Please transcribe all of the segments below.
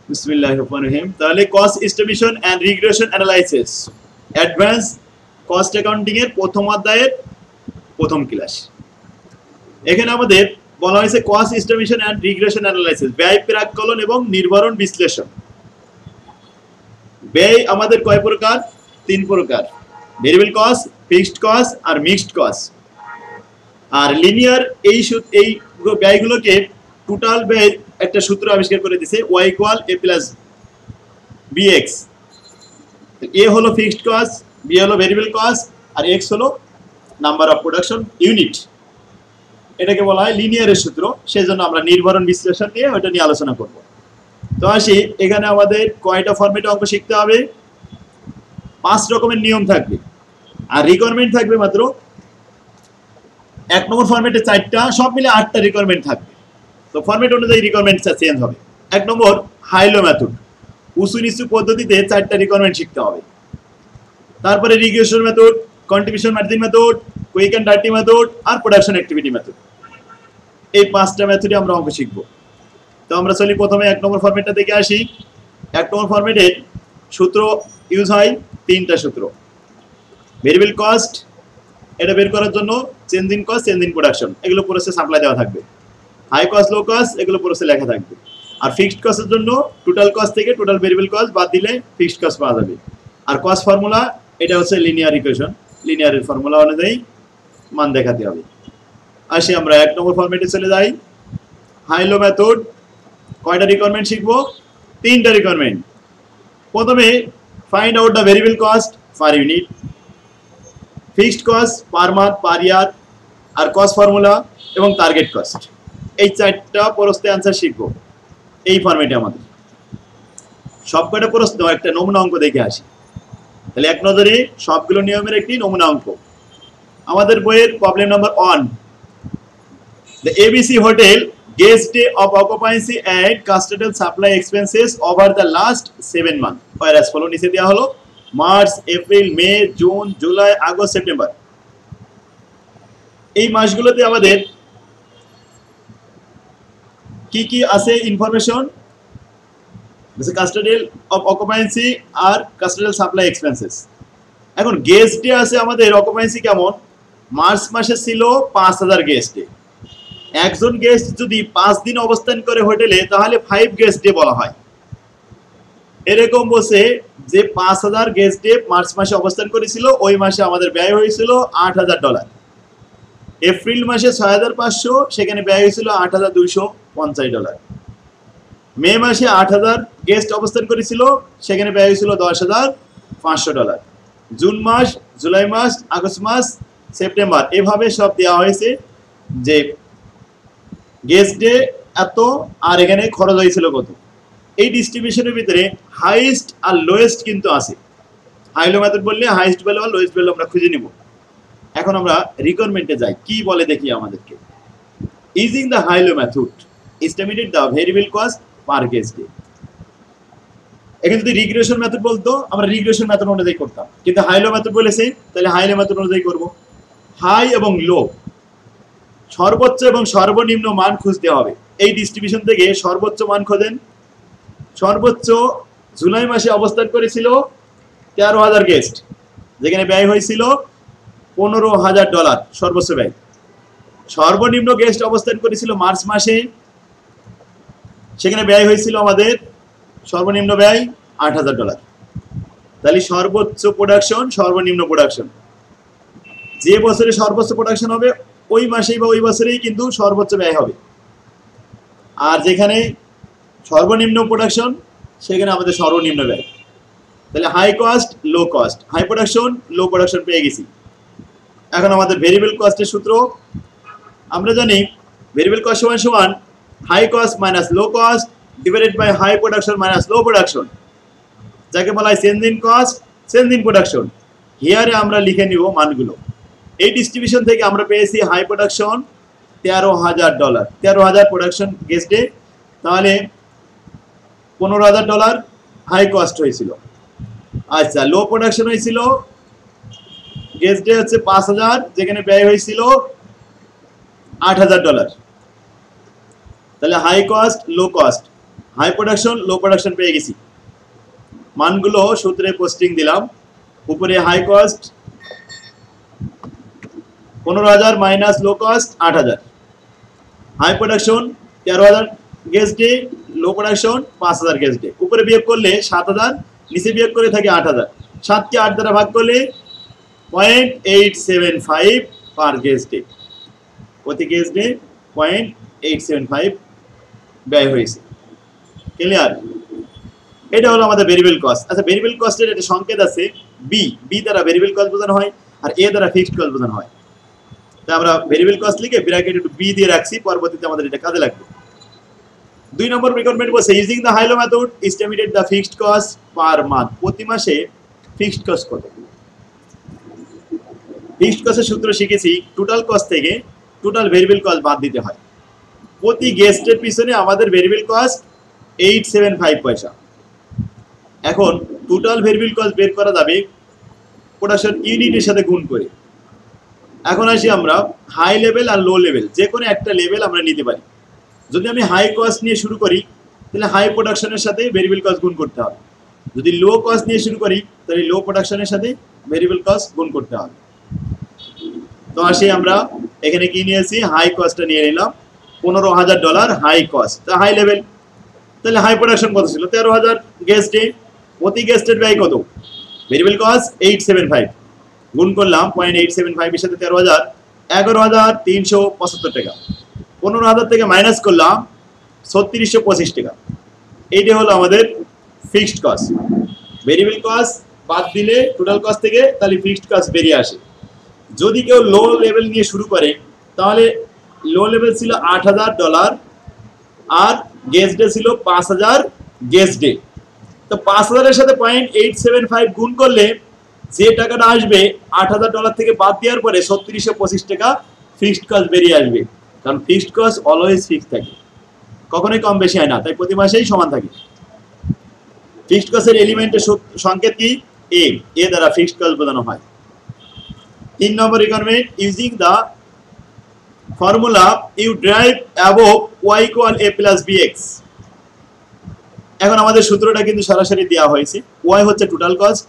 বিসমিল্লাহির রহমানির রহিম। তাহলে cost estimation and regression analysis advance cost accounting এর প্রথম অধ্যায়ের প্রথম ক্লাস। এখানে আমাদের বলা হয়েছে cost estimation and regression analysis, ব্যয় প্রাক্কলন এবং নির্ভরণ বিশ্লেষণ। ব্যয় আমাদের কয় প্রকার? তিন প্রকার, ভেরিয়েবল কস্ট, ফিক্সড কস্ট আর মিক্সড কস্ট। আর লিনিয়ার এই ব্যয়গুলোকে টোটাল ব্যয় একটা সূত্র আবিষ্কার করে দিয়েছে, y = a + bx। a হলো ফিক্সড কস্ট, b হলো ভেরিয়েবল কস্ট আর x হলো নাম্বার অফ প্রোডাকশন ইউনিট। এটাকে বলা হয় লিনিয়ারের সূত্র। সেজন্য আমরা নির্ভরণ বিশ্লেষণ নিয়ে ওটা নিয়ে আলোচনা করব। তো আসি, এখানে আমাদের কয়টা ফরম্যাটে অঙ্ক শিখতে হবে? 5 রকমের নিয়ম থাকবে আর রিকোয়ারমেন্ট থাকবে মাত্র 1 নম্বর ফরম্যাটে 4টা, সব মিলে 8টা রিকোয়ারমেন্ট থাকবে। তো ফরম্যাট অনুযায়ী রিকোয়ারমেন্টটা চেঞ্জ হবে। 1 নম্বর হাইলো মেথড, উঁচু নিচু পদ্ধতিতে 4টা রিকোয়ারমেন্ট শিখতে হবে। তারপরে regression method, contribution margin method, quick and dirty method আর প্রোডাকশন অ্যাক্টিভিটি মেথড। এই 5টা মেথডে আমরা অঙ্ক শিখব। তো আমরা চলি প্রথমে 1 নম্বর ফরম্যাটটা দেখে আসি। 1 নম্বর ফরম্যাটের সূত্র ইউজ হয় 3টা সূত্র। ভেরিয়েবল কস্ট, এটা বের করার জন্য change in cost, change in production, এগুলো প্রসেস সাপ্লাই দেওয়া থাকবে। হাই কস্ট, লো কস্ট, এগুলো প্রসেসে লেখা থাকবে। আর ফিক্সড কস্টের জন্য টোটাল কস্ট থেকে টোটাল ভেরিয়েবল কস্ট বাদ দিলে ফিক্সড কস্ট পাওয়া যাবে। আর কস্ট ফর্মুলা, এটা হচ্ছে লিনিয়ার ইকুয়েশন, লিনিয়ারের ফর্মুলা অনুযায়ী মান দেখাতে হবে। আসি আমরা 1 নম্বর ফরম্যাটে চলে যাই। হাইলো মেথড, কয়টা রিকোয়ারমেন্ট শিখবো? 3টা রিকোয়ারমেন্ট। প্রথমে find out the variable cost per unit, fixed cost per month, per year, আর কস্ট ফর্মুলা এবং টার্গেট কস্ট। এই 4টা প্রশ্নে আনসার শিখবো এই ফরম্যাটে। আমাদের সবকটা প্রশ্ন একটা নমুনা অঙ্ক দেখে আসি। তাহলে এক নজরে সবগুলো নিয়মের একটি নমুনা অঙ্ক। আমাদের বইয়ের problem number 1, the ABC hotel guest day of occupancy and custodial supply expenses over the last 7 months were as follow। নিচে দেওয়া হলো March, April, May, June, July, August, September. এই মাসগুলোতে আমাদের কি কি আছে ইনফরমেশন? কাস্টোডিয়াল অফ অকুপেন্সি আর কাস্টোডিয়াল সাপ্লাই এক্সপেন্সেস। এখন গেস্ট ডে আছে আমাদের, অকুপেন্সি কেমন? মার্চ মাসে ছিল 5000 গেস্ট ডে। একজন গেস্ট যদি 5 দিন অবস্থান করে হোটেলে তাহলে 5 গেস্ট ডে বলা হয়। এরকম বসে যে 5000 গেস্ট ডে মার্চ মাসে অবস্থান করেছিল, ওই মাসে আমাদের ব্যয় হয়েছিল $8000। এপ্রিল মাসে 6500, সেখানে ব্যয় হয়েছিল $8250। মে মাসে 8000 গেস্ট অবস্থান করেছিল, সেখানে ব্যয় হয়েছিল $10500। জুন মাস, জুলাই মাস, আগস্ট মাস, সেপ্টেম্বর, এভাবে সব দেওয়া হয়েছে যে গেস্ট ডে এত আর এখানে খরচ হয়েছিল কত। এই ডিস্ট্রিবিউশনের ভিতরে হাইয়েস্ট আর লোয়েস্ট কিন্তু আছে। হাইলো মেথড বললে হাইয়েস্ট ভ্যালু আর লোয়েস্ট ভ্যালু আমরা খুঁজে নিব। এখন আমরা রিকোয়ারমেন্টে যাই, কি বলে দেখি আমাদেরকে। Using the high low method estimated the variable cost per guest day. এখানে যদি রিগ্রেশন মেথড বলতো আমরা রিগ্রেশন মেথড অনুযায়ী করতাম, কিন্তু হাইলো মেথড বলেছে তাহলে হাইলো মেথড অনুযায়ী করব। হাই এবং লো, সর্বোচ্চ এবং সর্বনিম্ন মান খুঁজতে হবে। এই ডিস্ট্রিবিউশন থেকে সর্বোচ্চ মান খোঁজেন। সর্বোচ্চ জুলাই মাসে অবস্থান করেছিল 13000 গেস্ট, যেখানে ব্যয় হয়েছিল $15000 সর্বোচ্চ ব্যয়। সর্বনিম্ন গেস্ট অবস্থান করেছিল মার্চ মাসে, সেখানে ব্যয় হয়েছিল আমাদের সর্বনিম্ন ব্যয় $8000। তাহলে সর্বোচ্চ প্রোডাকশন, সর্বনিম্ন প্রোডাকশন, যে বছরে সর্বোচ্চ প্রোডাকশন হবে ওই মাসেই বা ওই বছরেই কিন্তু সর্বোচ্চ ব্যয় হবে। আর যেখানে সর্বনিম্ন প্রোডাকশন, সেখানে আমাদের সর্বনিম্ন ব্যয়। তাহলে high cost, low cost, high production, low production পেয়ে গেছি। এখন আমাদের ভেরিয়েবল কস্টের সূত্র আমরা জানি, ভেরিয়েবল কস্ট সমান high cost minus low cost divided by high production minus low production, যাকে বলা হয় change in cost, change in production. হিয়ারে আমরা লিখে নিব মানগুলো। এই ডিস্ট্রিবিউশন থেকে আমরা পেয়েছি high production $13000, 13000 production guest day, তাহলে $15000 হাই কস্ট হয়েছিল। আচ্ছা, লো প্রোডাকশন হয়েছিল গেস্ট ডে হচ্ছে 5000, যেখানে ব্যয় হয়েছিল $8000। তাহলে high cost, low cost, high production low production পেয়ে গেছি, মানগুলো সূত্রে পোস্টিং দিলাম। উপরে high cost 15,000 minus low cost 8,000, high production 13,000 guest day, low production 5,000 guest day. উপরে বিয়োগ করলে 7,000, নিচে বিয়োগ করে থাকে 8,000। 7 কে 8 দ্বারা ভাগ করলে 0.875 পার গেস ডে, প্রতি গেস ডে 0.875 ব্যয় হয়েছে। ক্লিয়ার? এটা হলো আমাদের ভেরিয়েবল কস্ট। আচ্ছা, ভেরিয়েবল কস্টের একটা সংকেত আছে বি, বি দ্বারা ভেরিয়েবল কস্ট বোঝানো হয় আর এ দ্বারা ফিক্সড কস্ট বোঝানো হয়। তাই আমরা ভেরিয়েবল কস্ট লিখে ব্র্যাকেটে একটু বি দিয়ে রাখছি, পরবর্তীতে আমাদের এটা কাজে লাগবে। 2 নম্বর রিকোয়ারমেন্ট বলছে using the high low method estimated the fixed cost per month. প্রতি মাসে ফিক্সড কস্ট কত? ফিক্সড কস্টের সূত্র শিখেছি, টোটাল কস্ট থেকে টোটাল ভেরিয়েবল কস্ট বাদ দিতে হয়। প্রতি গেস্টের পিছনে আমাদের ভেরিয়েবল কস্ট 875 পয়সা। এখন টোটাল ভেরিয়েবল কস্ট বের করা যাবে প্রোডাকশন ইউনিটের সাথে গুণ করে। এখন আসি আমরা হাই লেভেল আর লো লেভেল, যে কোনো একটা লেভেল আমরা নিতে পারি। যদি আমি হাই কস্ট নিয়ে শুরু করি তাহলে হাই প্রোডাকশনের সাথে ভেরিয়েবল কস্ট গুণ করতে হবে। যদি লো কস্ট নিয়ে শুরু করি তাহলে লো প্রোডাকশনের সাথে ভেরিয়েবল কস্ট গুণ করতে হবে। তো আসি আমরা এখানে কি নিয়েছি, হাই কস্টটা নিয়ে নিলাম $15,000 হাই কস্ট, তা হাই লেভেল। তাহলে হাই প্রোডাকশন কত ছিল? 13,000 গেস্ট ডে। প্রতি গেস্টের ব্যয় কত? ভেরিয়েবল কস্ট 875, গুণ করলাম 0.875 এর সাথে 13,000, 11,375 টাকা। 15,000 থেকে মাইনাস করলাম 3625 টাকা। এইটা হলো আমাদের ফিক্সড কস্ট। ভেরিয়েবল কস্ট বাদ দিলে টোটাল কস্ট থেকে তাহলে ফিক্সড কস্ট বেরিয়ে আসে। যদি কেউ লো লেভেল নিয়ে শুরু করে তাহলে লো লেভেল ছিল $8,000 আর গেস্ট ডে ছিল 5,000 গেস্ট ডে। তো 5,000 এর সাথে 0.875 গুণ করলে যে টাকাটা আসবে $8,000 থেকে বাদ দেওয়ার পরে 3625 টাকা ফিক্সড কস্ট বেরিয়ে আসবে। কারণ ফিক্সড কস্ট অলওয়েজ ফিক্স থাকে, কখনোই কম বেশি হয় না, তাই প্রতি মাসেই সমান থাকে। ফিক্সড কস্টের এলিমেন্টের সংকেত কি? এ, এ দ্বারা ফিক্সড কস্ট বোঝানো হয়। 3 নম্বর requirement using the formula you derive above y = a + bx। এখন আমাদের সূত্রটা কিন্তু সরাসরি দেওয়া হয়েছে। y হচ্ছে টোটাল কস্ট,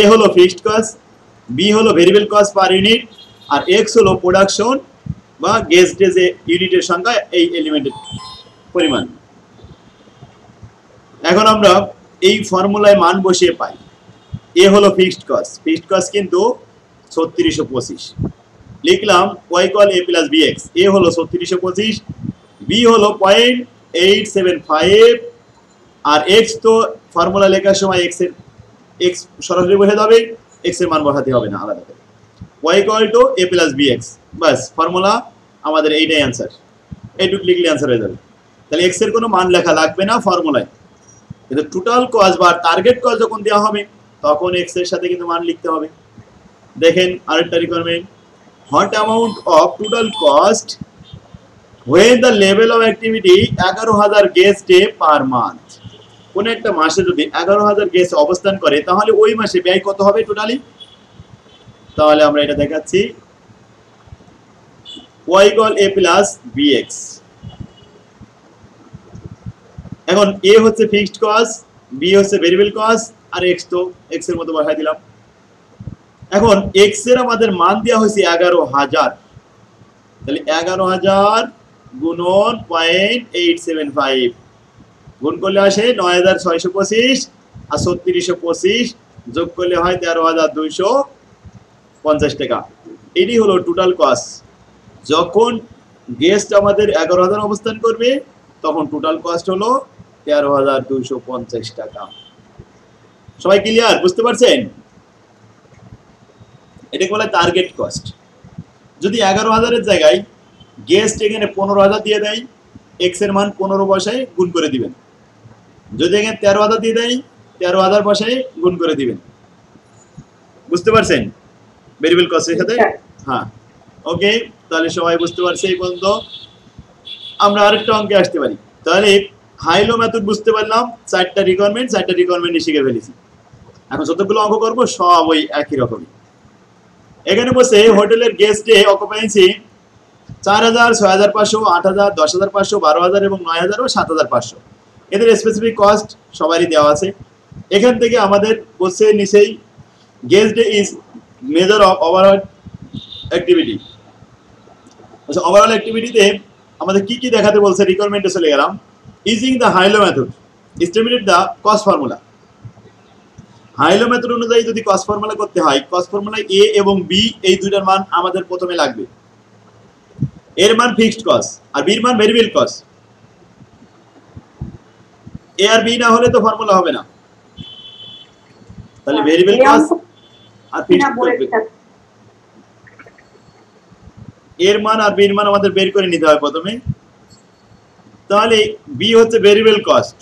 a হলো ফিক্সড কস্ট, b হলো ভেরিয়েবল কস্ট পার ইউনিট, আর x হলো প্রোডাকশন বা গেস্ট ডে যে ইউনিটের সংখ্যা, এই এলিমেন্টের পরিমাণ। এখন আমরা এই ফর্মুলায় মান বসিয়ে পাই a হলো ফিক্সড কস্ট, ফিক্সড কস্ট কিন্তু 3625, লিখলাম y = a + bx। a হলো 3625, b হলো 0.875, আর x তো ফর্মুলা লেখার সময় x সরাসরি বসে যাবে, x এর মান বসাতে হবে না আলাদা করে। y = a + bx, bus formula আমাদের এইটাই অ্যান্সার। এইটুকু লিখলে অ্যান্সার হয়ে যাবে। তাহলে x এর কোনো মান লেখা লাগবে না ফর্মুলায়, কিন্তু টোটাল কস্ট বা টার্গেট কস্ট যখন দেওয়া হবে তখন x এর সাথে কিন্তু মান লিখতে হবে। দেখেন আরেকটা requirement, what amount of total cost when the level of activity 11,000 guest day per month। কোন একটা মাসে যদি 11,000 গেস্ট অবস্থান করে তাহলে ওই মাসে ব্যয় কত হবে টোটালি? তাহলে আমরা এটা দেখাচ্ছি, y = a + bx। এখন a হচ্ছে ফিক্সড কস্ট, b হচ্ছে ভেরিয়েবল কস্ট, আর x তো x এর মতো বসাই দিলাম। এখন x এর আমাদের মান দেওয়া হয়েছে 11,000, তাহলে 11,000 গুণন 0.875 গুণ করলে আসে 9,625, আর 3625 যোগ করলে হয় 13,250 টাকা। এটি হলো টোটাল কস্ট। যখন গেস্ট আমাদের 11,000 অবস্থান করবে তখন টোটাল কস্ট হলো 13,250 টাকা। সবাই ক্লিয়ার? বুঝতে পারছেন? এটাকে বলে টার্গেট কস্ট। যদি 11,000 এর জায়গায় গেস্ট এখানে 15,000 দিয়ে দেয়, x এর মান 15 বসায় গুণ করে দিবেন। যদি এখানে 13,000 দিয়ে দেয়, 13,000 বসায় গুণ করে দিবেন। বুঝতে পারছেন ভেরিয়েবল কস্টের সাথে? হ্যাঁ, ওকে। তাহলে সবাই বুঝতে পারছে এই পর্যন্ত। আমরা আরেকটা অঙ্কে আসতে পারি। তাহলে হাইলো মেথড বুঝতে পারলাম, 4টা রিকোয়ারমেন্ট শিখে ফেলেছি। এখন যতগুলো অঙ্ক করবো সব ওই একই রকমই। এখানে বসে হোটেলের গেস্ট ডে অকুপেন্সি 4,000, 6,500, 8,000, 10,500, 12,000 এবং 9,000 ও 7,500। এদের স্পেসিফিক কস্ট সবারই দেওয়া আছে। এখান থেকে আমাদের বলছে নিচেই gauge day is measure of overall activity. আচ্ছা, ওভারঅল অ্যাক্টিভিটিতে আমাদের কি কি দেখাতে বলছে, রিকোয়ারমেন্টে চলে গেলাম। Using the high low method estimated the cost formula. হাইলো method অনুযায়ী যদি কস্ট ফর্মুলা করতে হয়, কস্ট ফর্মুলায় এ এবং বি এই দুইটার মান আমাদের প্রথমে লাগবে। এর মান ফিক্সড কস্ট আর বির মান ভেরিয়েবল কস্ট। এ আর বি না হলে তো ফর্মুলা হবে না, তাহলে ভেরিয়েবল কস্ট আর ফিক্সড কস্ট, এর মান আর বির মান আমাদের বের করে নিতে হয় প্রথমে। তাহলে বি হচ্ছে variable cost,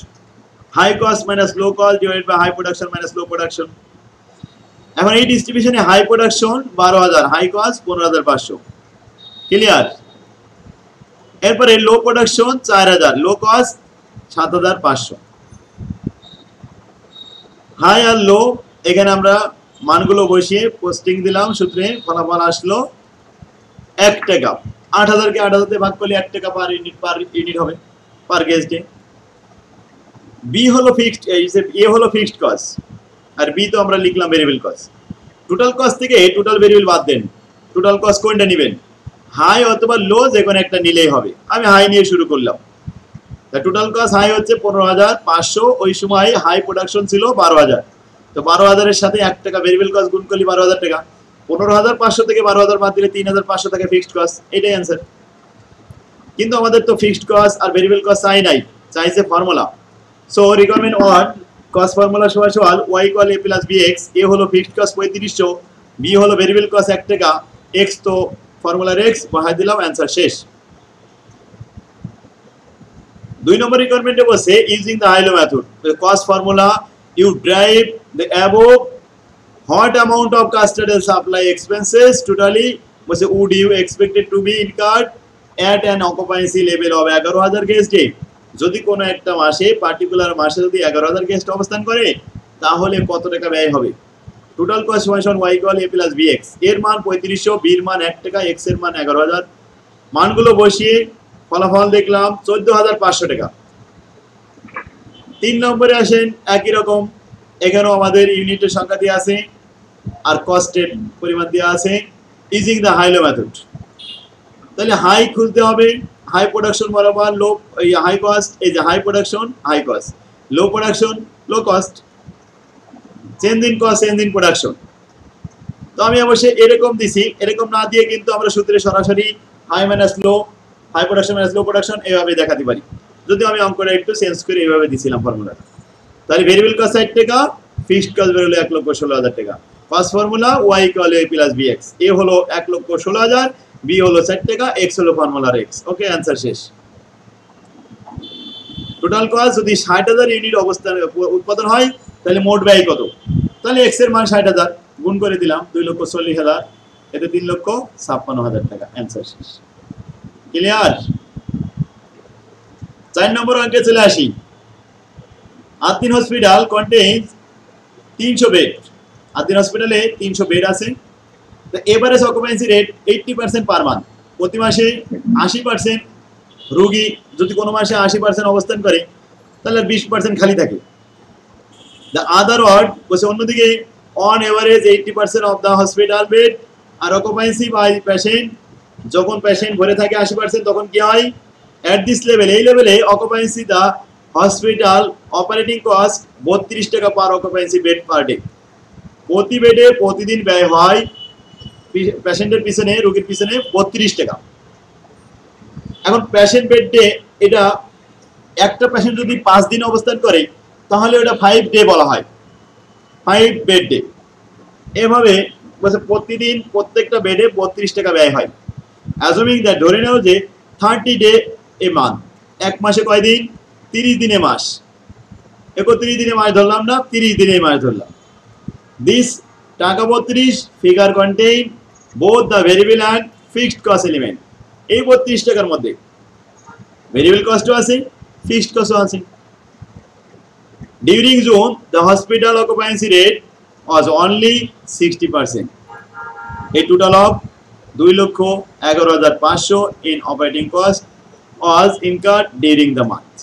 high cost minus low cost divided by high production minus low production. এখন এই ডিস্ট্রিবিউশনে high production 12,000, high cost 15,500, clear. এরপরে low production 4,000, low cost 7,500। High আর লো এখানে আমরা মানগুলো বসিয়ে পোস্টিং দিলাম, সূত্রে ফলাফল আসলো 1 টাকা। 8,000 কে 8,000 তে ভাগ করলে 1 টাকা পার ইউনিট হবে, পার গেজ ডে। বি হলো ফিক্সড, এ হলো ফিক্সড কস্ট আর বি তো আমরা লিখলাম ভেরিয়েবল কস্ট। টোটাল কস্ট থেকে টোটাল ভেরিয়েবল বাদ দেন, টোটাল কস্ট কোনটা নেবেন, হাই অথবা লো যে কোনো একটা নিলেই হবে। আমি হাই নিয়ে শুরু করলাম। টোটাল কস্ট হাই হচ্ছে 15,500, ওই সময় হাই প্রোডাকশন ছিল 12,000। তো 12,000 এর সাথে 1 টাকা ভেরিয়েবল কস্ট গুণ করলে 12,000 টাকা। 15,500 থেকে 12,000 বাদ দিলে 3,500 টাকা ফিক্সড কস্ট, এটাই অ্যান্সার। কিন্তু আমাদের তো ফিক্সড কস্ট আর ভেরিয়েবল কস্ট চাই নাই, চাইছে formula. So requirement 1 cost formula সমান y = a + bx। এ হলো ফিক্সড কস্ট 3500, বি হলো ভেরিয়েবল কস্ট 1 টাকা, x তো ফর্মুলার x বহাই দিলাম, অ্যান্সার শেষ। 2 নম্বর রিকোয়ারমেন্টে বলছে using the high low method the cost formula you derive the above what amount of custodial supply expenses totally was would you expected to be incurred at an occupancy level of 11,000 guest day। যদি কোনো একটা মাসে particular মাসে যদি 11,000 guest অবস্থান করে তাহলে কত টাকা ব্যয় হবে। টোটাল কস্ট সমান y = a + bx। এর মান 3500, বির মান 1 টাকা, x এর মান 11,000। মানগুলো বসিয়ে ফলাফল দেখলাম 14,500 টাকা। 3 নম্বরে আসেন, একই রকম, এখানেও আমাদের ইউনিটের সংখ্যা দেওয়া আছে আর কস্টের পরিমাণ দেওয়া আছে। ইউজিং দ্য হাইলো মেথড, তাহলে হাই খুঁজতে হবে, হাই প্রোডাকশন বরাবর লো হাই কস্ট, এই যে high production high cost, low production low cost, change in cost change in production. তো আমি অবশ্যই এরকম দিছি, এরকম না দিয়ে কিন্তু আমরা সূত্রে সরাসরি হাই মাইনাস লো, high production minus low production এইভাবে দেখাতে পারি। যদিও আমি অঙ্কটা একটু চেঞ্জ করে এইভাবে দিছিলাম ফর্মুলাটা। তাহলে ভেরিয়েবল কস্ট 60 টাকা, ফিক্সড কস্ট বের হলো 1,16,000 টাকা। Cost formula y = a + bx। এ হলো 1,16,000, বি হলো 60 টাকা, x হলো ফর্মুলার x। ওকে, অ্যান্সার শেষ। টোটাল কস্ট যদি 60,000 ইউনিট অবস্থান উৎপাদন হয় তাহলে মোট ব্যয় কত, তাহলে x এর মান 60,000 গুণ করে দিলাম 2,40,000, এতে 3,56,000 টাকা, অ্যান্সার শেষ। ক্লিয়ার। 4 নম্বর অঙ্কে চলে আসি। আদিন হসপিটাল কন্টেইনস 300 বেড। আদিন হসপিটালে 300 বেড আছে। The average occupancy rate 80% per month। প্রতি মাসে 80% রোগী যদি কোনো মাসে 80% অবস্থান করে তাহলে 20% খালি থাকে। The other word বলছে অন্যদিকে on average 80% of the hospital bed আর occupancy by patient, যখন পেশেন্ট ভরে থাকে 80% তখন কি হয়, at this level, এই লেভেলে occupancy the hospital operating cost 32 টাকা per occupancy bed per day। প্রতি বেডে প্রতিদিন ব্যয় হয় পেশেন্টের পিছনে, রোগীর পিছনে 32 টাকা। এখন পেশেন্ট বেড ডে, এটা একটা পেশেন্ট যদি 5 দিন অবস্থান করে তাহলে ওটা 5 ডে বলা হয়, 5 বেড ডে। এভাবে প্রতিদিন প্রত্যেকটা বেডে 32 টাকা ব্যয় হয়। অ্যাজুমিং দ্যাট, ধরে নাও যে 30 ডে এ মান্থ, এক মাসে কয় দিন, 30 দিনে মাস, 31 দিনে মাস ধরলাম না, 30 দিনে মাস ধরলাম। দিস টাকা 32 figure contain both the variable and fixed cost element. এই 32 টাকার মধ্যে ভেরিয়েবল কস্টও আছে, ফিক্সড কস্টও আছে। During June the hospital occupancy rate was only 60%। A total of 2,11,500 in operating cost was incurred during the month।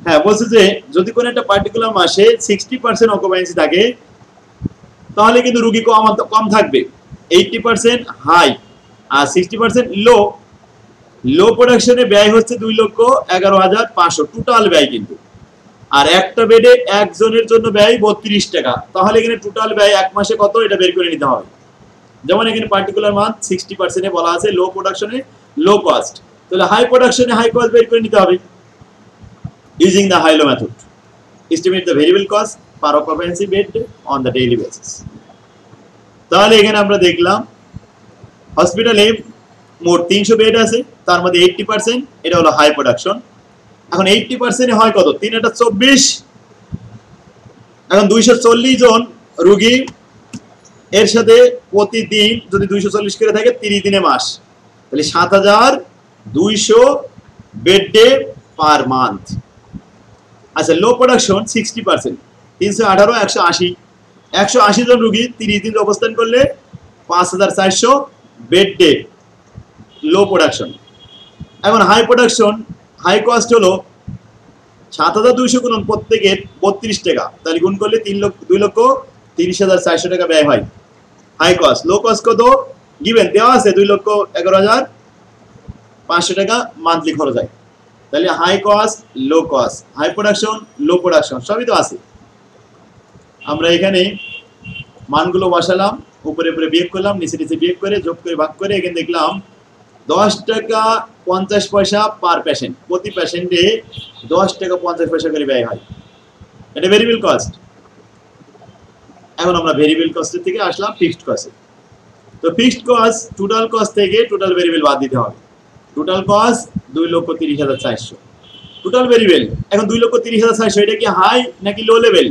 হ্যাঁ, বলছে যে যদি কোনো একটা পার্টিকুলার মাসে 60% অকুপেন্সি থাকে তাহলে কিন্তু রোগী কম থাকবে, 80% হাই আর 60% লো। লো প্রোডাকশনে ব্যয় হচ্ছে 2,11,500 টোটাল ব্যয় কিন্তু। আর একটা বেডে একজনের জন্য ব্যয় 32 টাকা। তাহলে এখানে টোটাল ব্যয় এক মাসে কত এটা বের করে নিতে হবে। যেমন এখানে পার্টিকুলার মান্থ 60% বলা আছে, লো প্রোডাকশনে লো কস্ট, তাহলে হাই প্রোডাকশনে হাই কস্ট বের করে নিতে হবে using the high low method. Estimate the variable cost per occupancy bed on the daily basis. তাহলে এখানে আমরা দেখলাম হসপিটালে মোট 300 বেড আছে, তার মধ্যে 80% এটা হলো হাই প্রোডাকশন। এখন 80% হয় কত, 3/24। এখন 240 জন রোগী, এর সাথে প্রতিদিন যদি 240 করে থাকে 30 দিনে মাস, তাহলে 7,200 বেড ডে পার মান্থ। আচ্ছা, লো প্রোডাকশন 60%, 318, 180, 180 জন রোগী 30 দিন অবস্থান করলে 5,400 বেড ডে লো প্রোডাকশন। এখন হাই প্রোডাকশন, হাই কস্ট হলো 7,200 গুণ প্রত্যেকের 32 টাকা, তাহলে গুণ করলে 2,30,400 টাকা ব্যয় হয় হাই কস্ট। লো কস্ট কত গিভেন দেওয়া আছে, 2,11,500 টাকা মান্থলি খরচ হয়। তাহলে high cost, low cost, high production, low production সবই তো আছে। আমরা এখানে মানগুলো বসালাম, উপরে উপরে বিয়োগ করলাম, নিচে নিচে বিয়োগ করে যোগ করে ভাগ করে এখানে দেখলাম 10 টাকা 50 পয়সা পার পেশেন্ট, প্রতি পেশেন্টে 10 টাকা 50 পয়সা করে ব্যয় হয়। এটা ভেরিয়েবল কস্ট। এখন আমরা ভেরিয়েবল কস্টের থেকে আসলাম ফিক্সড কস্টে। তো ফিক্সড কস্ট টোটাল কস্ট থেকে টোটাল ভেরিয়েবল বাদ দিতে হবে। Total cost 2,30,400 total variable. এখন 2,30,400 এটা কি হাই নাকি লো লেভেল?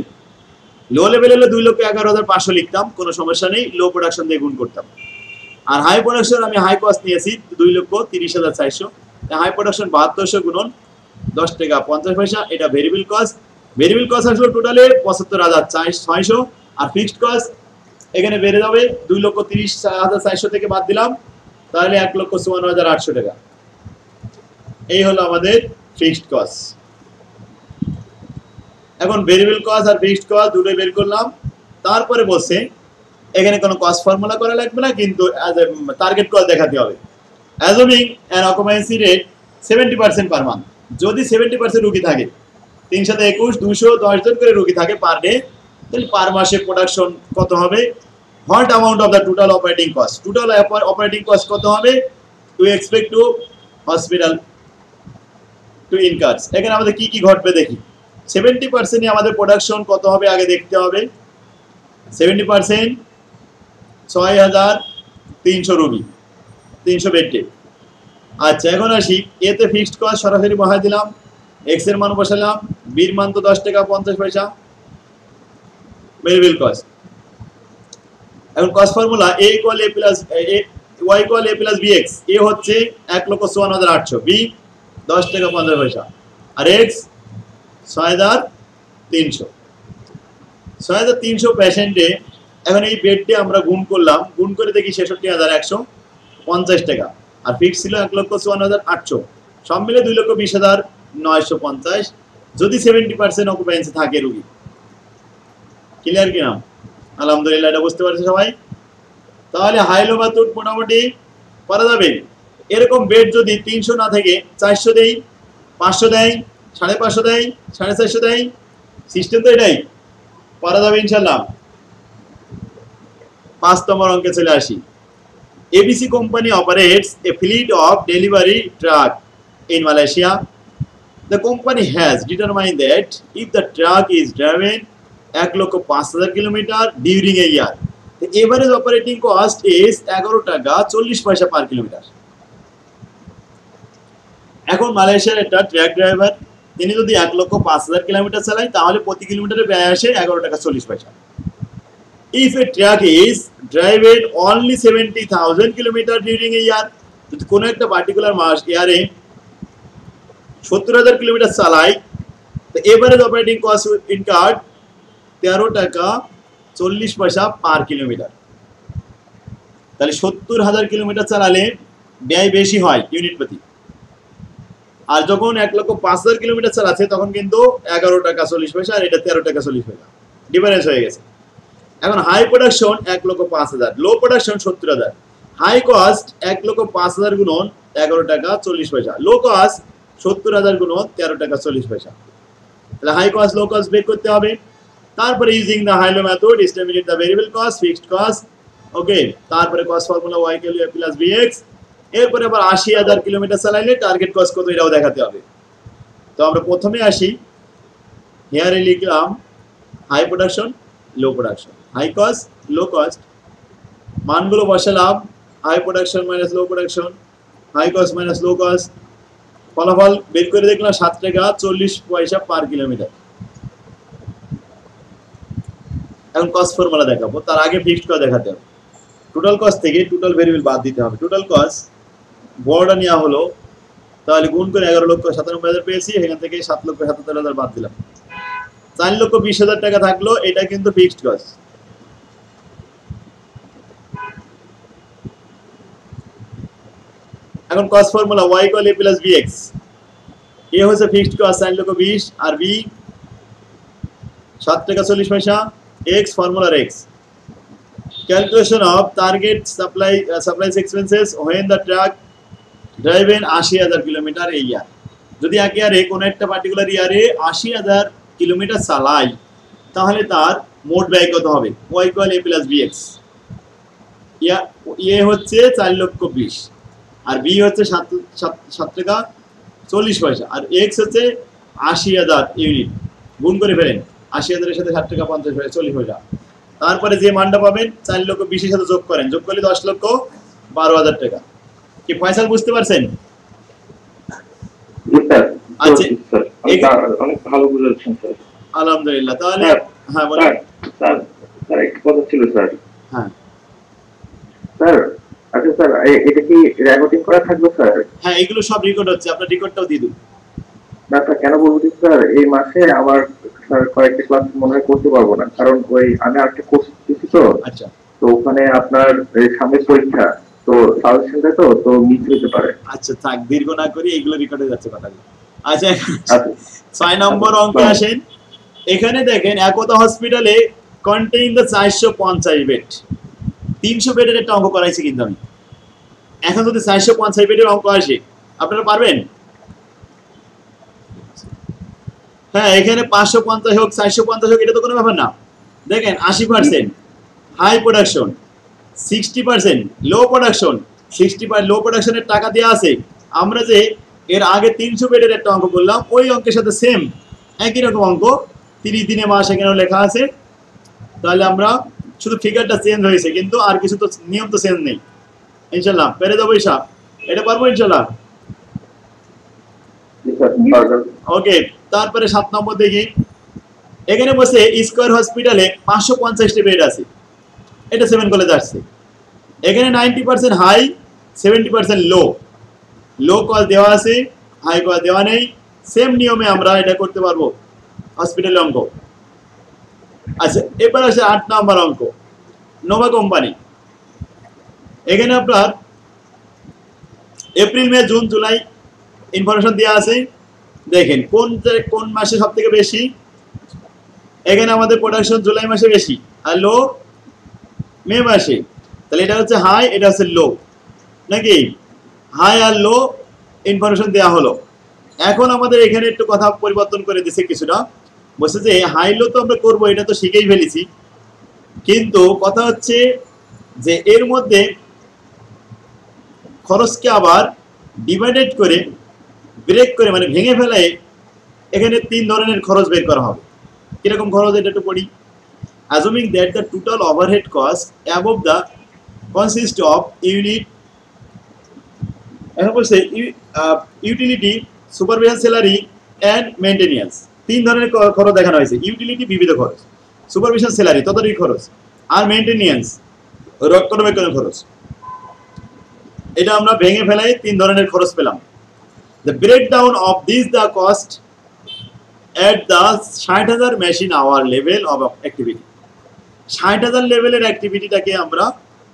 লো লেভেল হলে 2,11,500 লিখতাম, কোনো সমস্যা নেই, লো প্রোডাকশন দিয়ে গুণ করতাম। আর হাই প্রোডাকশন আমি হাই কস্ট নিয়েছি 2,30,400, হাই প্রোডাকশন 7200 গুণন 10 টাকা 50 পয়সা, এটা ভেরিয়েবল কস্ট। ভেরিয়েবল কস্ট আসলে টোটালে 75,600, আর ফিক্সড কস্ট এখানে বেড়ে যাবে 2,30,400 থেকে বাদ দিলাম, তাহলে 1,54,800 টাকা। এই হলো আমাদের ফিক্সড কস্ট। এখন ভেরিয়েবল কস্ট আর ফিক্সড কস্ট দুটোই বের করলাম। তারপরে বলছে এখানে কোনো কস্ট ফর্মুলা করা লাগবে না, কিন্তু টার্গেট কস্ট দেখাতে হবে। অ্যাজুমিং an occupancy rate 70% per month, যদি 70% রোগী থাকে, 3 সাথে 21, 210 জন করে রোগী থাকে পার ডে, তাহলে পার মাসে প্রোডাকশন কত হবে? What amount of the total operating cost, total operating cost কত হবে we expect to hospital to incurs. এখানে আমাদের কি কি ঘটবে দেখি। 70% আমাদের প্রোডাকশন কত হবে আগে দেখতে হবে। 70% 6,300 রোগী, 300 বেডে। আচ্ছা, এখন আসি এতে ফিক্সড কস্ট সরাসরি বসাই দিলাম, এক্স এর মান বসালাম, বির মান তো 10 টাকা 50 পয়সা ভেরিয়েবল কস্ট। এখন cost formula a = a plus y = a plus bx। a হচ্ছে 1,54,800, b 10 টাকা 50 পয়সা, আর x 6,300। 6,300 পেশেন্টে এখন এই বেডে আমরা গুণ করলাম, গুণ করে দেখি 66,150 টাকা, আর ফিক্স ছিল 1,54,800, সব মিলে 2,20,950 যদি 70% অকুপেন্সি থাকে রোগী। ক্লিয়ার কিনা? আলহামদুলিল্লাহ, এটা বুঝতে পারছি সবাই। তাহলে হাইলো মেথড মোটামুটি করা যাবে। এরকম বেড যদি 300 না থেকে 400 দেই, 500 দেয়, 550 দেয়, 450 দেয়, সিস্টেম তো এটাই, করা যাবে ইনশাল্লাহ। 5 নম্বর অঙ্কে চলে আসি। ABC company operates a fleet of delivery truck in Malaysia. The company has determined that if the truck is driven 1,05,000 kilometer during a year, the average operating cost is 11 টাকা 40 পয়সা পার কিলোমিটার। এখন মালয়েশিয়ার একটা truck driver, তিনি যদি 1,05,000 kilometre চালায় তাহলে প্রতি কিলোমিটারে ব্যয় আসে 11 টাকা 40 পয়সা। If a truck is driven only 70,000 kilometer during a year, যদি কোনো একটা পার্টিকুলার মাস ইয়ারে 70,000 কিলোমিটার চালায়, তো এভারেজ অপারেটিং কস্ট ইনকার্ড 13 টাকা 40 পয়সা পার কিলোমিটার। তাহলে 70,000 কিলোমিটার চালালে ব্যয় বেশি হয় ইউনিট প্রতি। আর যখন 1,05,000 কিলোমিটার চালাচ্ছে তখন কিন্তু 11 টাকা 40 পয়সা, আর এটা 13 টাকা 40 পয়সা, ডিফারেন্স হয়ে গেছে। এখন হাই প্রোডাকশন 1,05,000, লো প্রোডাকশন 70,000। হাই কস্ট 1,05,000 গুণন 11 টাকা 40 পয়সা, লো কস্ট 70,000 গুণন 13 টাকা 40 পয়সা। তাহলে হাই কস্ট লো কস্ট বের করতে হবে। তারপরে using the high low method estimate the variable cost, fixed cost, okay. তারপরে cost formula y = a + bx। এরপরে আবার 80,000 কিলোমিটার চালাইলে টার্গেট কস্ট কত এটাও দেখাতে হবে। তো আমরা প্রথমে আসি, হিয়ারে লিখলাম high production low production, high cost low cost, মানগুলো বসালাম, high production minus low production, high cost minus low cost, ফলাফল বের করে দেখলাম 7 টাকা 40 পয়সা পার কিলোমিটার। এখন কস্ট ফর্মুলা দেখাবো, তার আগে ফিক্সড কস্ট দেখাতে হবে। টোটাল কস্ট থেকে টোটাল ভেরিয়েবল বাদ দিতে হবে। টোটাল কস্ট বড়টা নেওয়া হলো, তাহলে গুণ করে 11,97,000 পেয়েছি, এখান থেকে 7,77,000 বাদ দিলাম, 4,20,000 টাকা থাকলো, এটা কিন্তু ফিক্সড কস্ট। এখন cost formula y = a + bx, এ হচ্ছে ফিক্সড কস্ট 4,20,000 আর b 7 টাকা 40 পয়সা, x ফর্মুলার x, calculation of target supplies expenses when the truck driven 80,000 kilometre এই ইয়ার। যদি এক ইয়ারে কোন একটা পার্টিকুলার ইয়ারে 80,000 কিলোমিটার চালাই তাহলে তার মোট ব্যয় কত হবে, y = a + bx। এ হচ্ছে 4,20,000 আর বি হচ্ছে 7 টাকা 40 পয়সা, আর x হচ্ছে 80,000 ইউনিট। গুণ করে ফেলেন 80,000 এর সাথে 7 টাকা 50 পয়সা 40 পয়সা। তারপরে যে মানটা পাবেন 4,20,000 এর সাথে যোগ করেন, যোগ করলে 10,12,000 টাকা। কি ফয়সাল বুঝতে পারছেন? আচ্ছা, অনেক ভালো বুঝাচ্ছেন স্যার, আলহামদুলিল্লাহ। তাহলে হ্যাঁ বলেন স্যার, একটা কথা ছিল স্যার। হ্যাঁ স্যার, আচ্ছা স্যার, এটা কি রেকর্ডিং করা থাকবে স্যার? হ্যাঁ, এগুলো সব রেকর্ড হচ্ছে, আপনার রেকর্ডটাও দিয়ে দিন। না স্যার, কেন বলছি স্যার, এই মাসে আমার স্যার কয়েকটা ক্লাস মনে হয় করতে পারবো না, কারণ ওই আমি আরেকটা কোর্স দিচ্ছি তো। আচ্ছা, তো ওখানে আপনার সামনে পরীক্ষা, তো সাজেশনটা তো মিস হতে পারে। আচ্ছা থাক, দীর্ঘ না করি, এগুলো রেকর্ডে যাচ্ছে কথাগুলো। আচ্ছা 6 নম্বর অঙ্কে আসেন। এখানে দেখেন একতা হসপিটালে কন্টেইন দ্য 450 বেড, 300 বেডের একটা অঙ্ক করাইছি কিন্তু আমি। এখন যদি 450 বেডের অঙ্ক আসে আপনারা পারবেন? হ্যাঁ, এখানে 550 হোক 450 হোক এটা তো কোনো ব্যাপার না। দেখেন 80% হাই প্রোডাকশন, 60% লো প্রোডাকশন, 60% লো প্রোডাকশনের টাকা দেওয়া আছে। আমরা যে এর আগে 300 বেডের একটা অঙ্ক করলাম ওই অঙ্কের সাথে সেম একই রকম অঙ্ক, 30 দিনে মাস এখানেও লেখা আছে। তাহলে আমরা শুধু ফিগারটা চেঞ্জ হয়েছে, কিন্তু আর কিছু তো নিয়ম তো চেঞ্জ নেই। ইনশাল্লাহ পেরে যাবো হিসাব, এটা পারবো ইনশাল্লাহ। ওকে, তারপরে 7 নম্বর দেখি। এখানে বসে স্কয়ার হসপিটালে 550টি বেড আছে, এটা 7 কলেজ আসছে। এখানে 90% হাই 70% লো, লো কস্ট দেওয়া আছে, হাই কস্ট দেওয়া নেই। সেম নিয়মে আমরা এটা করতে পারবো হসপিটালের অঙ্ক। আচ্ছা, এবার আসে 8 নম্বর অঙ্ক, নোভা কোম্পানি। এখানে আপনার April May June July information দেওয়া আছে। দেখেন কোন মাসে সব থেকে বেশি। এখানে আমাদের প্রোডাকশন জুলাই মাসে বেশি আর লো মে মাসে। তাহলে এটা হচ্ছে হাই, এটা হচ্ছে লো, নাকি? হাই আর লো ইনফরমেশন দেওয়া হলো। এখন আমাদের এখানে একটু কথা পরিবর্তন করে দিচ্ছে কিছুটা, বলছে যে হাই লো তো আমরা করবো, এটা তো শিখেই ফেলেছি, কিন্তু কথা হচ্ছে যে এর মধ্যে খরচকে আবার ডিভাইডেড করে ব্রেক করে মানে ভেঙে ফেলে এখানে 3 ধরনের খরচ বের করা হবে। কিরকম খরচ এটা একটু পড়ি। অ্যাজুমিং that the total overhead cost above the consist of unit, এখন বলছে utility, supervision salary and maintenance. 3 ধরনের খরচ দেখানো হয়েছে। ইউটিলিটি বিবিধ খরচ, সুপারভিশন স্যালারি তদারকি খরচ, আর মেনটেনেন্স রক্ষণাবেক্ষণের খরচ। এটা আমরা ভেঙে ফেলাই 3 ধরনের খরচ পেলাম। The breakdown of these the cost at the 60,000 machine hour level of activity. 60,000 লেভেলের অ্যাক্টিভিটিটাকে আমরা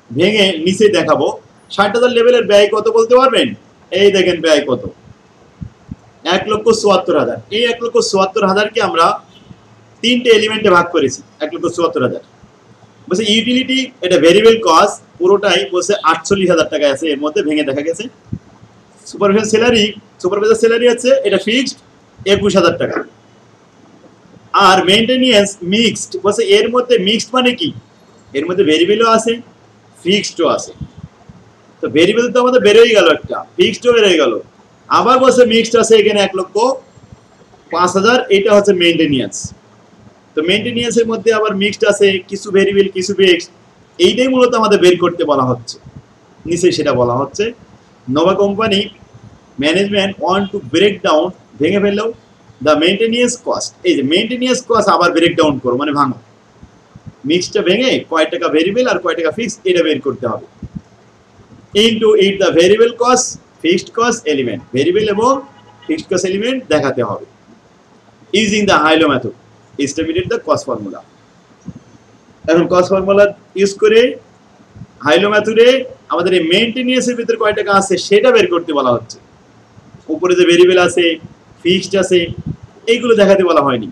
ভেঙে নিচে দেখাবো। 60,000 লেভেলের ব্যয় কত বলতে পারবেন? এই দেখেন ব্যয় কত। 1,74,000 এই 1,74,000 কে আমরা তিনটে এলিমেন্টে ভাগ করেছি 1,74,000 বলছে ইউটিলিটি এটা ভেরিয়েবল কস্ট পুরোটাই বলছে 48,000 টাকা আছে এর মধ্যে ভেঙে দেখা গেছে সুপারভাইজার স্যালারি আছে এটা ফিক্সড 21,000 টাকা আর মেইনটেনেন্স মিক্সড বলছে এর মধ্যে মিক্সড মানে কি এর মধ্যে ভেরিয়েবলও আছে ফিক্সডও আছে তো ভেরিয়েবল তো আমাদের বের হয়ে গেল একটা ফিক্সডও বের হয়ে গেল আবার বলছে মিক্সড আছে এখানে 1,05,000 এটা হচ্ছে মেইনটেনেন্স তো মেইনটেনেন্স এর মধ্যে আবার মিক্সড আছে কিছু ভেরিয়েবল কিছু ফিক্সড এইটাই মূলত আমাদের বের করতে বলা হচ্ছে নিচে সেটা বলা হচ্ছে Nova company management want to break down ভেঙে ফেললো দ্য মেইনটেনেন্স কস্ট এই যে মেইনটেনেন্স কস্ট আবার ব্রেক ডাউন করো মানে ভাঙো মিক্সডটা ভেঙে কয় টাকা ভেরিয়েবল আর কয় টাকা ফিক্সড এটা বের করতে হবে into it the variable cost fixed cost element variable এবং ফিক্সড কস্ট এলিমেন্ট দেখাতে হবে using the high low method estimated the cost formula এখন কস্ট ফর্মুলা ইউজ করে হাইলো মেথডে আমাদের এই মেইনটেনেন্সের ভিতরে কয় টাকা আছে সেটা বের করতে বলা হচ্ছে উপরে যে ভেরিয়েবল আছে ফিক্সড আছে এইগুলো দেখাতে বলা হয়নি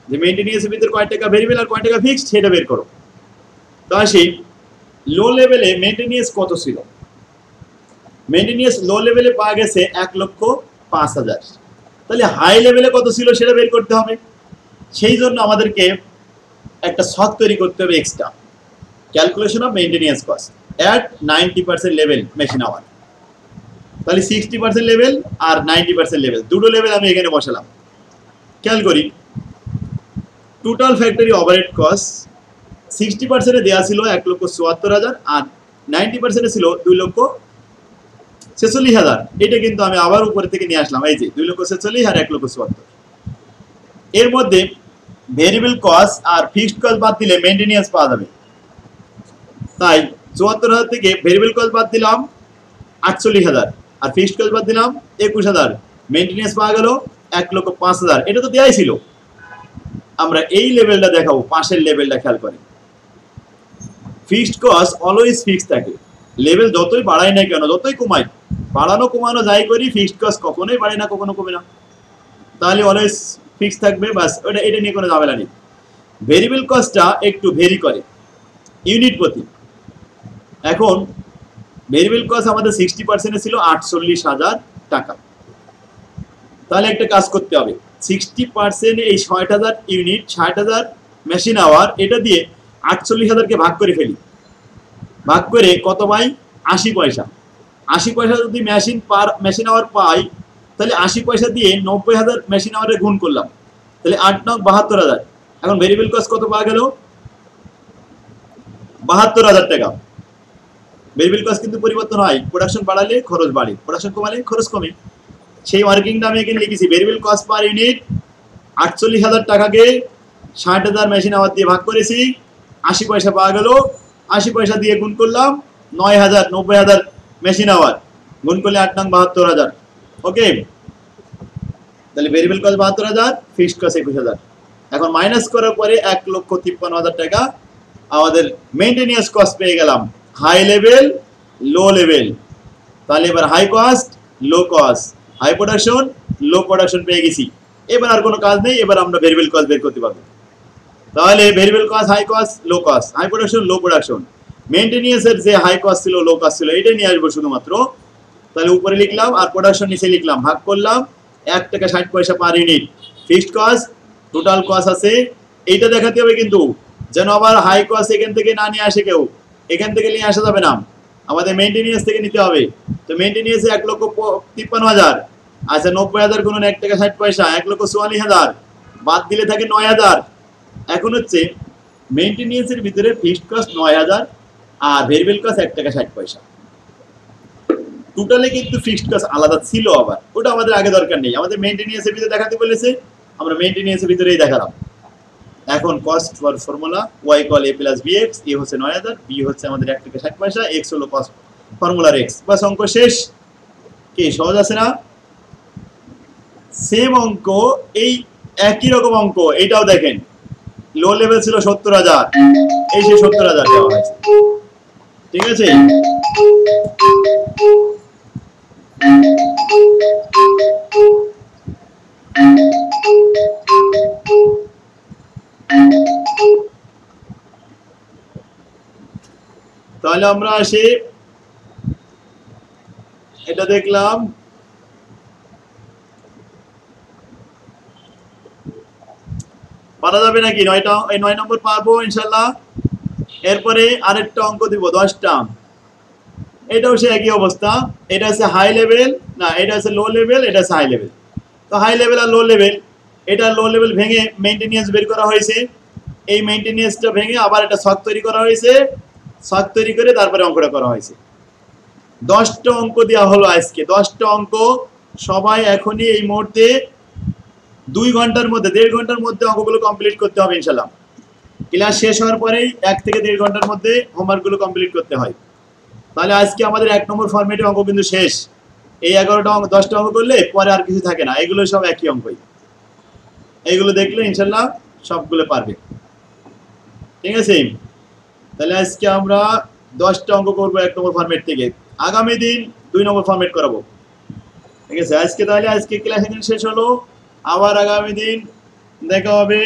যে মেইনটেনেন্সের ভিতরে কয় টাকা ভেরিয়েবল আর কয় টাকা ফিক্সড সেটা বের করো তো আসি লো লেভেলে মেইনটেনেন্স কত ছিল মেইনটেনেন্স লো লেভেলে পাওয়া গেছে 1,05,000 তাহলে হাই লেভেলে কত ছিল সেটা বের করতে হবে সেই জন্য আমাদেরকে একটা ছক তৈরি করতে হবে extra calculation of maintenance cost at 90% level machine hour তাহলে 60% লেভেল আর 90% লেভেল দুটো লেভেল আমি এখানে বসালাম খেয়াল করি টোটাল ফ্যাক্টরি ওভারহেড কস্ট 60% এ দেওয়া ছিল 1,74,000 আর 90% এ ছিল 2,46,000 এটা কিন্তু আমি আবার উপরে থেকে নিয়ে আসলাম এই যে 2,46,000 আর 1,74,000 এর মধ্যে ভেরিয়েবল কস্ট আর ফিক্সড কস্ট বাদ দিলে মেইনটেনেন্স পাওয়া যাবে তাই 74,000 থেকে ভেরিয়েবল কস্ট বাদ দিলাম 48,000 আর ফিক্সড কস্ট বাদ দিলাম 21,000 মেইনটেনেন্স পাওয়া গেল 1,05,000 এটা তো দেয়াই ছিল আমরা এই লেভেলটা দেখাবো পাশের লেভেলটা খেয়াল করেন ফিক্সড কস্ট অলওয়েজ ফিক্সড থাকে লেভেল যতই বাড়াই না কেন যতই কমাই বাড়ানো কমানো যাই করি ফিক্সড কস্ট কখনোই বাড়ে না কখনো কমে না তাহলে অলওয়েজ ফিক্স থাকবে বাস এটা নিয়ে কোনো ঝামেলা নেই ভেরিয়েবল কস্টটা একটু ভেরি করে ইউনিট প্রতি এখন ভেরিয়েবল কস্ট আমাদের 60% এ ছিল 48,000 টাকা তাহলে একটা কাজ করতে হবে 60% এই 60,000 ইউনিট 60,000 মেশিন আওয়ার এটা দিয়ে 48,000 কে ভাগ করে ফেলি ভাগ করে কত পাই 80 পয়সা 80 পয়সা যদি মেশিন আওয়ার পাই তাহলে 80 পয়সা দিয়ে 90,000 মেশিন আওয়ারে গুণ করলাম তাহলে 8,9,72,000 এখন ভেরিয়েবল কস্ট কত পাওয়া গেল 72,000 টাকা ভেরিয়েবল কস্ট কিন্তু পরিবর্তন হয় প্রোডাকশন বাড়ালে খরচ বাড়ে প্রোডাকশন কমালে খরচ কমে সেই ওয়ার্কিংটা আমি এখানে লিখেছি ভেরিয়েবল কস্ট পার ইউনিট 48,000 টাকাকে 60,000 মেশিন আওয়ার দিয়ে ভাগ করেছি 80 পয়সা পাওয়া গেল 80 পয়সা দিয়ে গুণ করলাম 9,000 90,000 মেশিন আওয়ার গুণ করলে 8,9,72,000 ওকে তাহলে ভেরিয়েবল কস্ট 72,000 ফিক্সড কস্ট 21,000 এখন মাইনাস করার পরে 1,53,000 টাকা আমাদের মেইনটেনেন্স কস্ট পেয়ে গেলাম হাই লেভেল লো লেভেল তাহলে এবার high cost low cost high production low production পেয়ে গেছি এবার আর কোনো কাজ নেই এবার আমরা ভেরিয়েবল কস্ট বের করতে পারবো তাহলে variable cost high cost low cost high production low production maintenance এর যে হাই কস্ট ছিল লো কস্ট ছিল এটা নিয়ে আসবো শুধুমাত্র তাহলে উপরে লিখলাম আর প্রোডাকশন নিচে লিখলাম ভাগ করলাম 1 টাকা 60 পয়সা পার unit fixed cost total cost আছে এইটা দেখাতে হবে কিন্তু যেন আবার হাই কস্ট এখান থেকে না নিয়ে আসে কেউ এখান থেকে নিয়ে আসা যাবে না আমাদের মেইনটেনেন্স থেকে নিতে হবে তো মেইনটেনেন্স 1,53,000 আচ্ছা 90,000 গুণন 1 টাকা 60 পয়সা 1,44,000 বাদ দিলে থাকে 9,000 এখন হচ্ছে মেইনটেনেন্স এর ভিতরে ফিক্সড কস্ট 9,000 আর ভেরিয়েবল কস্ট 1 টাকা 60 পয়সা টোটালে কিন্তু ফিক্সড কস্ট আলাদা ছিল আবার ওটা আমাদের আগে দরকার নেই আমাদের মেইনটেনেন্স এর ভিতরে দেখাতে বলেছে আমরা মেইনটেনেন্স এর ভিতরেই দেখালাম এখন cost for formula y = a + bx a হচ্ছে 9,000 b হচ্ছে আমাদের 1 টাকা 60 পয়সা x হলো কস্ট ফর্মুলার x বাস অঙ্ক শেষ কি সহজ আছে না সেম অঙ্ক এই একই রকম অঙ্ক এটাও দেখেন লো লেভেল ছিল 70,000 এই যে 70,000 দেওয়া হয়েছে ঠিক আছে তাহলে আমরা আসি, এটা দেখলাম। পারা যাবে নাকি? 9 নম্বর পারবো ইনশাল্লাহ। এরপরে আরেকটা অঙ্ক দিব 10টা। এটাও সে একই অবস্থা। এটা আছে হাই লেভেল, না এটা আছে লো লেভেল, এটা আছে হাই লেভেল। তো হাই লেভেল আর লো লেভেল, এটা লো লেভেল ভেঙে মেইনটেনেন্স বের করা হয়েছে। এই মেইনটেনেন্সটা ভেঙে আবার একটা ছক তৈরি করা হয়েছে। ছক তৈরি করে তারপরে অঙ্কটা করা হয়েছে। 10টা অঙ্ক দেওয়া হলো আজকে। 10টা অঙ্ক সবাই এখনই এই মুহূর্তে 2 ঘন্টার মধ্যে, 1.5 ঘন্টার মধ্যে অঙ্কগুলো কমপ্লিট করতে হবে ইনশাল্লাহ। ক্লাস শেষ হওয়ার পরেই 1 থেকে 1.5 ঘন্টার মধ্যে হোমওয়ার্কগুলো কমপ্লিট করতে হয়। তাহলে আজকে আমাদের 1 নম্বর ফরম্যাটে অঙ্ক কিন্তু শেষ। এই 11টা অঙ্ক, 10টা অঙ্ক করলে পরে আর কিছু থাকে না, এগুলো সব একই অঙ্কই। এইগুলো দেখলে ইনশাল্লাহ সবগুলো পারবে। ঠিক আছে? তাহলে আজকে আমরা 10টা অঙ্ক করবো 1 নম্বর ফরম্যাট থেকে। আগামী দিন 2 নম্বর ফরম্যাট করাবো। ঠিক আছে? আজকে তাহলে আজকে ক্লাস এখানে শেষ হলো। আবার আগামী দিন দেখা হবে